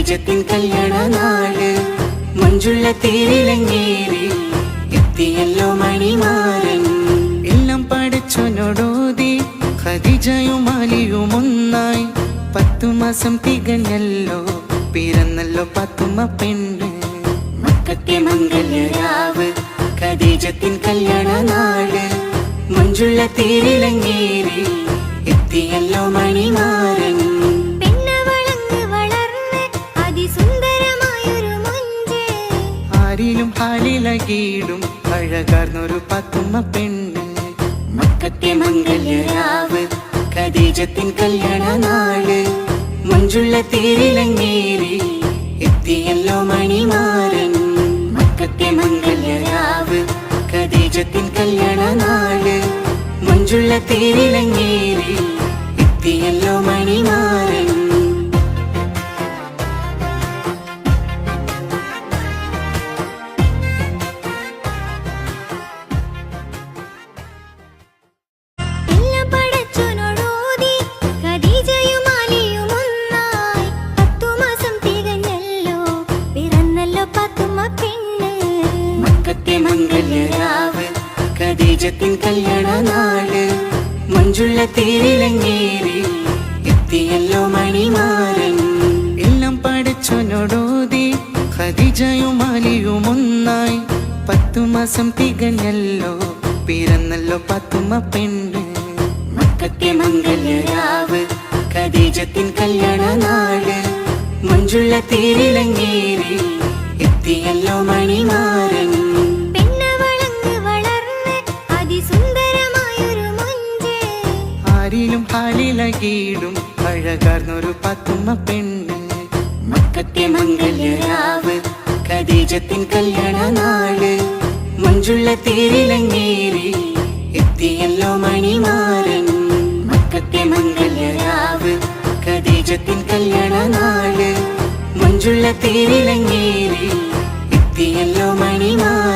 ഖദീജത്തിൻ കല്യാണ നാള് മഞ്ജുള്ള തേരിലങ്ങേറി എത്തിയല്ലോ മണിമാരൻ. എല്ലാം പഠിച്ചോനോടോതി ഖദീജയും അലിയും ഒന്നായി 10 മാസം തികഞ്ഞല്ലോ പിറന്നല്ലോ പാത്തുമ്മ പെണ്ണ്. മക്കത്തെ മംഗല്യരാവ് ഖദീജത്തിൻ കല്യാണ നാള് മഞ്ജുള്ള തേരിലങ്ങേറി എത്തിയല്ലോ മണിമാരൻ. ആരിലും ഹാലിലകീടും അഴകാർന്നൊരു പാത്തുമ്മ പെണ്ണ്. മക്കത്തെ മംഗല്യരാവ് ഖദീജത്തിൻ കല്യാണ നാള് മഞ്ജുള്ള തേരിലങ്ങേറി എത്തിയല്ലോ മണിമാരൻ. മക്കത്തെ മംഗല്യരാവ് ഖദീജത്തിൻ കല്യാണ നാള് മഞ്ജുള്ള തേരിലങ്ങേറി എത്തിയല്ലോ മണിമാരൻ. മംഗല്യരാവ് ഖദീജത്തിൻ കല്യാണ നാള് മഞ്ജുള്ള തേരിലങ്ങേറി എത്തിയല്ലോ മണിമാരൻ. എല്ലാം പഠിച്ചോനോടോതി ഖദീജയും അലിയും ഒന്നായി 10 മാസം തികഞ്ഞല്ലോ പിറന്നല്ലോ പാത്തുമ്മ പെണ്ണ്. മക്കത്തെ മംഗല്യരാവ് ഖദീജത്തിൻ കല്യാണ നാള് മഞ്ജുള്ള തേരിലങ്ങേറി എത്തിയല്ലോ മണിമാരൻ. ആരിലും ഹാലിലകീടും അഴകാർന്നൊരു പാത്തുമ്മ പെണ്ണ്. മക്കത്തെ മംഗല്യരാവ് ഖദീജത്തിൻ കല്യാണ നാള് മഞ്ജുള്ള തേരിലങ്ങേറി എത്തിയല്ലോ മണിമാരൻ. മക്കത്തെ മംഗല്യരാവ് ഖദീജത്തിൻ കല്യാണ നാള് മഞ്ജുള്ള തേരിലങ്ങേറി എത്തിയല്ലോ മണിമാരൻ.